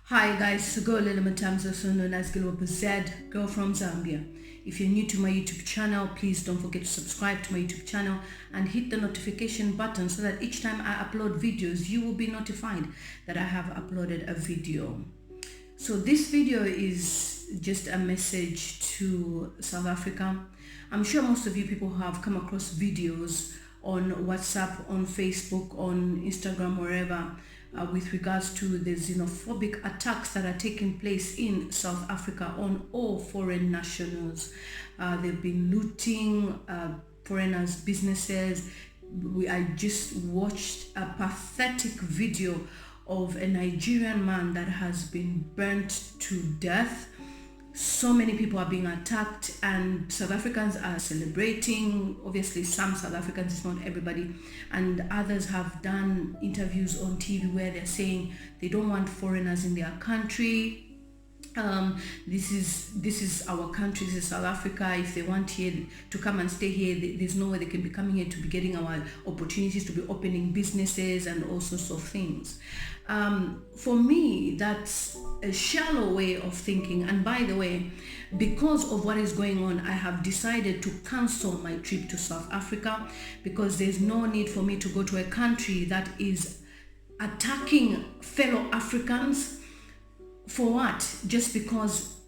Hi guys, Girl Elementam's also known as Global Z, girl from Zambia. If you're new to my YouTube channel, please don't forget to subscribe to my YouTube channel and hit the notification button so that each time I upload videos, you will be notified that I have uploaded a video. So this video is just a message to South Africa. I'm sure most of you people have come across videos on WhatsApp, on Facebook, on Instagram, wherever, with regards to the xenophobic attacks that are taking place in South Africa on all foreign nationals. They've been looting foreigners' businesses. I just watched a pathetic video of a Nigerian man that has been burnt to death. So many people are being attacked and South Africans are celebrating. Obviously some South Africans, it's not everybody, and others have done interviews on TV where they're saying they don't want foreigners in their country. This is our country, this is South Africa. If they want here to come and stay here, there's no way they can be coming here to be getting our opportunities to be opening businesses and all sorts of things. For me, that's a shallow way of thinking. And by the way, because of what is going on, I have decided to cancel my trip to South Africa, because there's no need for me to go to a country that is attacking fellow Africans. For what? Just because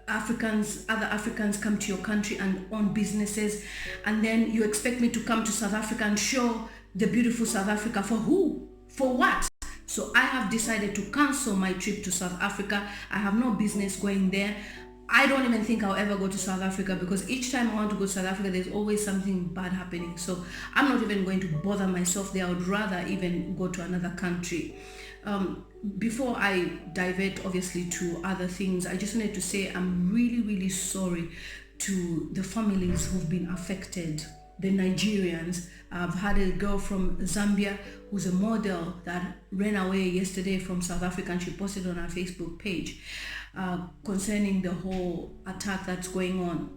other Africans come to your country and own businesses, and then you expect me to come to South Africa and show the beautiful South Africa. For who? For what? So I have decided to cancel my trip to South Africa. I have no business going there. I don't even think I'll ever go to South Africa, because each time I want to go to South Africa, there's always something bad happening. So I'm not even going to bother myself there. I would rather even go to another country. Before I divert obviously to other things, I just wanted to say I'm really sorry to the families who've been affected, the Nigerians. I've had a girl from Zambia who's a model that ran away yesterday from South Africa, and she posted on her Facebook page concerning the whole attack that's going on.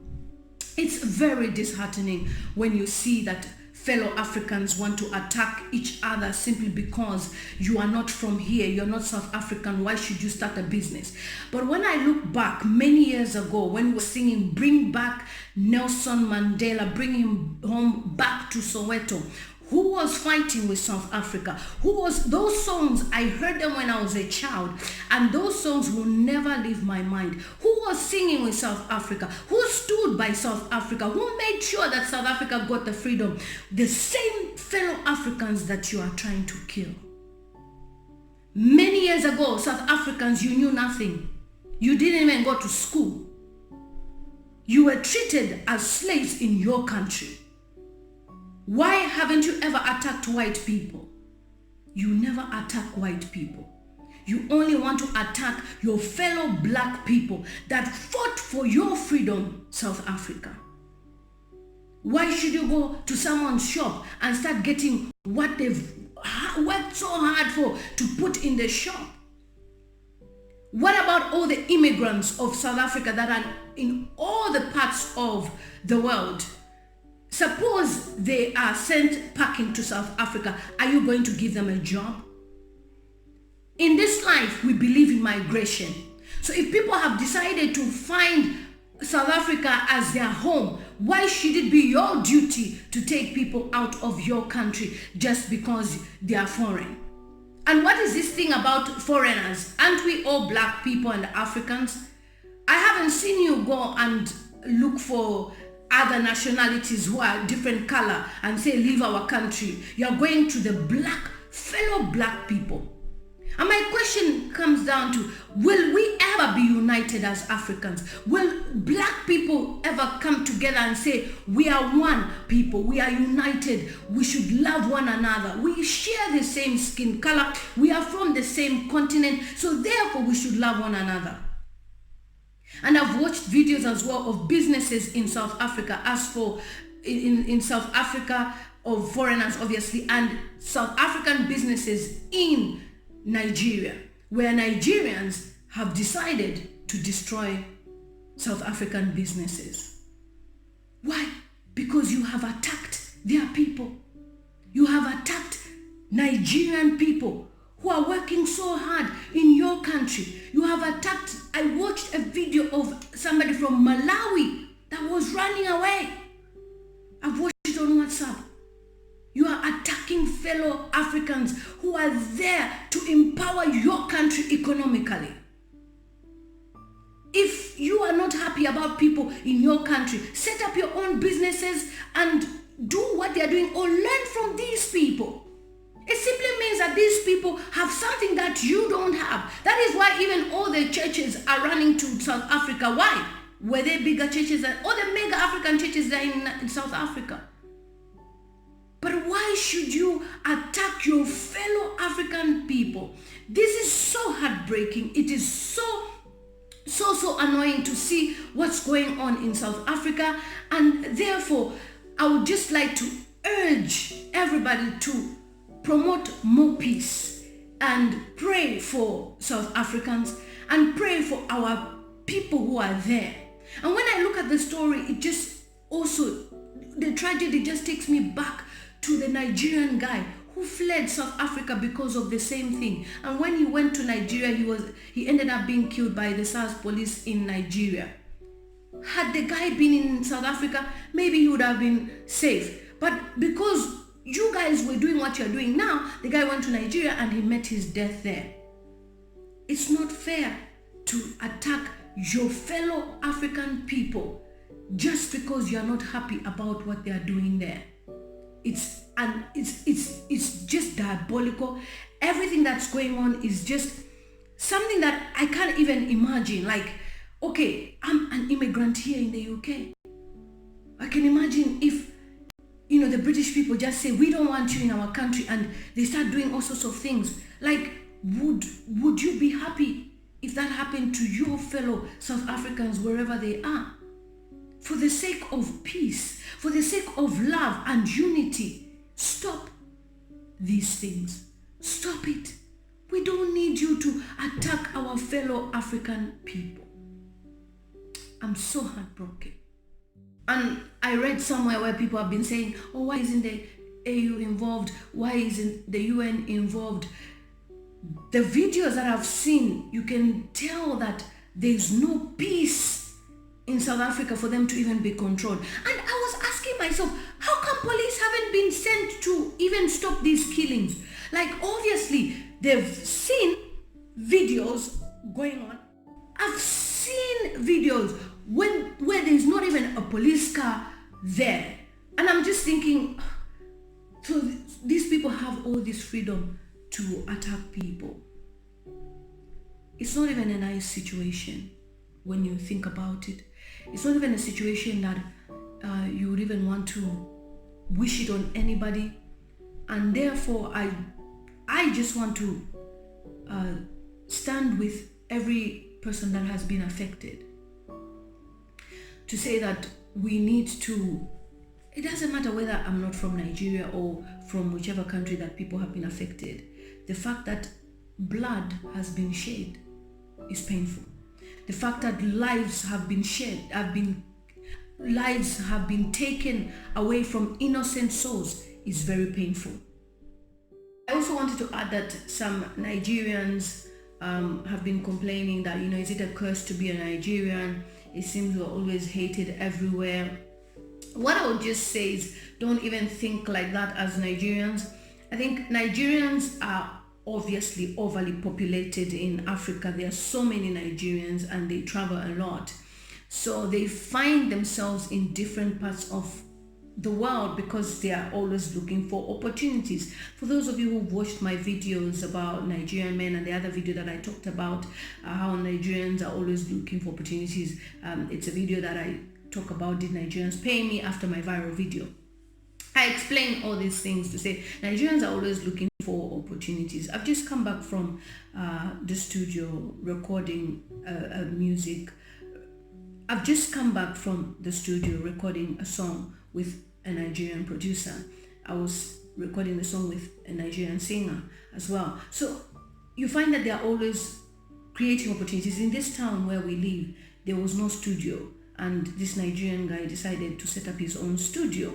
It's very disheartening when you see that fellow Africans want to attack each other simply because you are not from here, you're not South African. Why should you start a business? But when I look back many years ago, when we were singing Bring Back Nelson Mandela, bring him home back to Soweto, who was fighting with South Africa? Who was those songs? I heard them when I was a child, and those songs will never leave my mind. Who was singing with South Africa? Who stood by South Africa? Who made sure that South Africa got the freedom? The same fellow Africans that you are trying to kill. Many years ago, South Africans, you knew nothing. You didn't even go to school. You were treated as slaves in your country. Why haven't you ever attacked white people? You never attack white people. You only want to attack your fellow black people that fought for your freedom, South Africa. Why should you go to someone's shop and start getting what they've worked so hard for to put in the shop? What about all the immigrants of South Africa that are in all the parts of the world? Suppose they are sent packing to South Africa. Are you going to give them a job? In this life, we believe in migration. So if people have decided to find South Africa as their home, why should it be your duty to take people out of your country just because they are foreign? And what is this thing about foreigners? Aren't we all black people and Africans? I haven't seen you go and look for other nationalities who are different color and say leave our country. You're going to the fellow black people. And my question comes down to, will we ever be united as Africans? Will black people ever come together and say we are one people, we are united, we should love one another, we share the same skin color, we are from the same continent, so therefore we should love one another? And I've watched videos as well of businesses in South Africa, as for in South Africa, of foreigners obviously, and South African businesses in Nigeria, where Nigerians have decided to destroy South African businesses. Why? Because you have attacked their people. You have attacked Nigerian people who are working so hard in your country. You have attacked. I watched a video of somebody from Malawi that was running away. I've watched it on WhatsApp. You are attacking fellow Africans who are there to empower your country economically. If you are not happy about people in your country, set up your own businesses and do what they are doing, or learn from these people. It simply means that these people have something that you don't have. That is why even all the churches are running to South Africa. Why? Were they bigger churches than all the mega African churches there in South Africa? But why should you attack your fellow African people? This is so heartbreaking. It is so annoying to see what's going on in South Africa, and therefore I would just like to urge everybody to promote more peace and pray for South Africans and pray for our people who are there. And when I look at the story, it just also, the tragedy just takes me back to the Nigerian guy who fled South Africa because of the same thing. And when he went to Nigeria, he ended up being killed by the SARS police in Nigeria. Had the guy been in South Africa, maybe he would have been safe. But because you guys were doing what you're doing now, the guy went to Nigeria and he met his death there. It's not fair to attack your fellow African people just because you're not happy about what they are doing there. It's just diabolical. Everything that's going on is just something that I can't even imagine. Like, okay, I'm an immigrant here in the UK. I can imagine if, the British people just say, we don't want you in our country, and they start doing all sorts of things. Like, would you be happy if that happened to your fellow South Africans wherever they are? For the sake of peace, for the sake of love and unity, stop these things. Stop it. We don't need you to attack our fellow African people. I'm so heartbroken. And I read somewhere where people have been saying, oh, why isn't the AU involved? Why isn't the UN involved? The videos that I've seen, you can tell that there's no peace in South Africa for them to even be controlled. And I was asking myself, how come police haven't been sent to even stop these killings? Like, obviously, they've seen videos going on. I've seen videos where there's not even a police car there. And I'm just thinking, so these people have all this freedom to attack people. It's not even a nice situation when you think about it. It's not even a situation that you would even want to wish it on anybody. And therefore, I just want to stand with every person that has been affected to say that we need to, it doesn't matter whether I'm not from Nigeria or from whichever country that people have been affected. The fact that blood has been shed is painful. The fact that lives have been shed, lives have been taken away from innocent souls is very painful. I also wanted to add that some Nigerians have been complaining that, is it a curse to be a Nigerian? It seems we're always hated everywhere. What I would just say is, don't even think like that as Nigerians. I think Nigerians are obviously overly populated in Africa. There are so many Nigerians and they travel a lot. So they find themselves in different parts of the world because they are always looking for opportunities. For those of you who've watched my videos about Nigerian men and the other video that I talked about how Nigerians are always looking for opportunities, it's a video that I talk about, did Nigerians pay me, after my viral video. I explain all these things to say Nigerians are always looking for opportunities. I've just come back from the studio recording music. I've just come back from the studio recording a song with a Nigerian producer. I was recording the song with a Nigerian singer as well. So you find that they are always creating opportunities. In this town where we live, there was no studio, and this Nigerian guy decided to set up his own studio.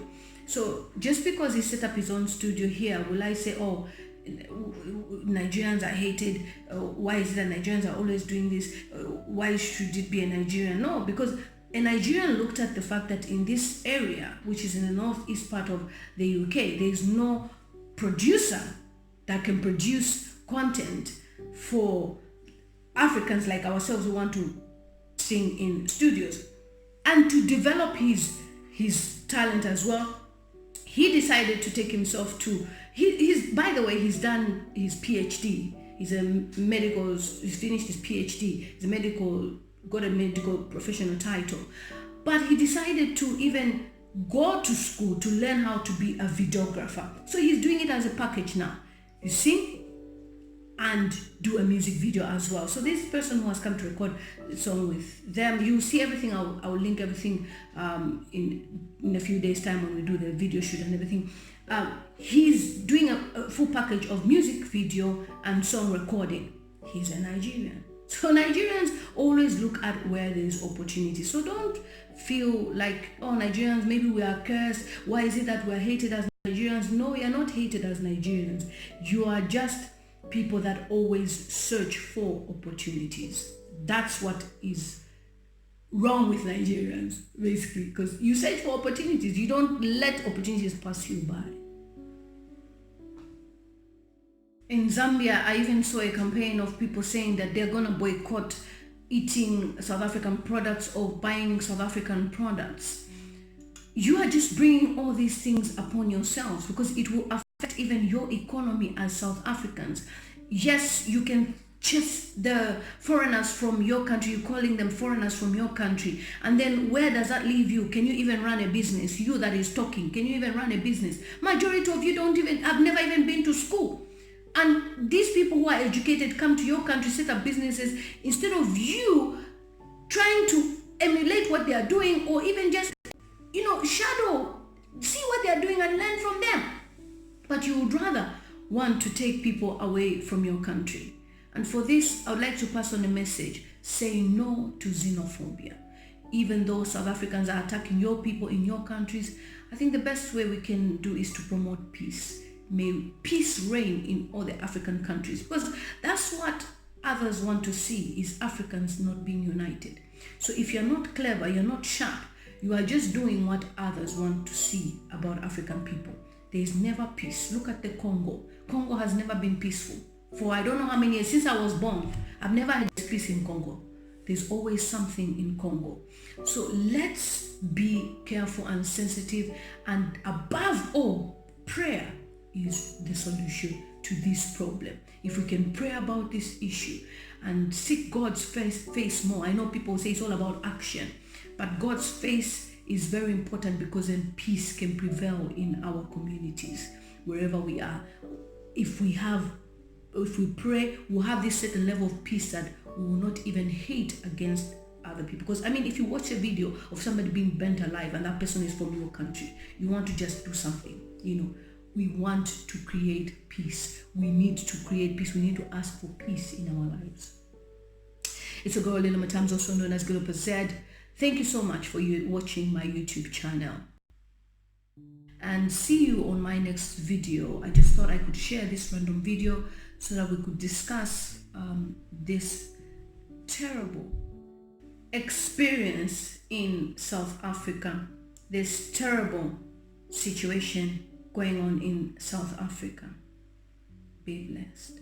So just because he set up his own studio here, will I say, oh, Nigerians are hated. Why is it that Nigerians are always doing this? Why should it be a Nigerian? No, because a Nigerian looked at the fact that in this area, which is in the northeast part of the UK, there is no producer that can produce content for Africans like ourselves who want to sing in studios. And to develop his talent as well, he decided to take himself to, by the way, he's done his PhD. He's finished his PhD. Got a medical professional title. But he decided to even go to school to learn how to be a videographer. So he's doing it as a package now. You sing and do a music video as well. So this person who has come to record the song with them, you see everything. I'll link everything in a few days time when we do the video shoot and everything. He's doing a full package of music video and song recording. He's a Nigerian. So Nigerians always look at where there's opportunity. So don't feel like, oh, Nigerians, maybe we are cursed. Why is it that we're hated as Nigerians? No, we are not hated as Nigerians. You are just people that always search for opportunities. That's what is wrong with Nigerians, basically, because you search for opportunities. You don't let opportunities pass you by. In Zambia, I even saw a campaign of people saying that they're going to boycott eating South African products or buying South African products. You are just bringing all these things upon yourselves because it will affect even your economy as South Africans. Yes, you can chase the foreigners from your country, you're calling them foreigners from your country, and then where does that leave you? Can you even run a business? You that is talking, can you even run a business? Majority of you have never even been to school. And these people who are educated come to your country, set up businesses, instead of you trying to emulate what they are doing or even just, shadow, see what they are doing and learn from them. But you would rather want to take people away from your country. And for this, I would like to pass on a message. Say no to xenophobia. Even though South Africans are attacking your people in your countries, I think the best way we can do is to promote peace. May peace reign in all the African countries, because that's what others want to see, is Africans not being united. So if you're not clever, you're not sharp, you are just doing what others want to see about African people. There is never peace. Look at the Congo. Congo has never been peaceful. For I don't know how many years, since I was born, I've never had peace in Congo. There's always something in Congo. So let's be careful and sensitive, and above all, prayer is the solution to this problem. If we can pray about this issue and seek God's face more. I know people say it's all about action, but God's face is very important, because then peace can prevail in our communities wherever we are. If we pray, we'll have this certain level of peace that we will not even hate against other people. Because if you watch a video of somebody being burnt alive and that person is from your country, you want to just do something. We want to create peace. We need to create peace. We need to ask for peace in our lives. It's a girl, Lila Matams, also known as Gulupa Z. Thank you so much for you watching my YouTube channel. And see you on my next video. I just thought I could share this random video so that we could discuss this terrible experience in South Africa, this terrible situation going on in South Africa. Be blessed.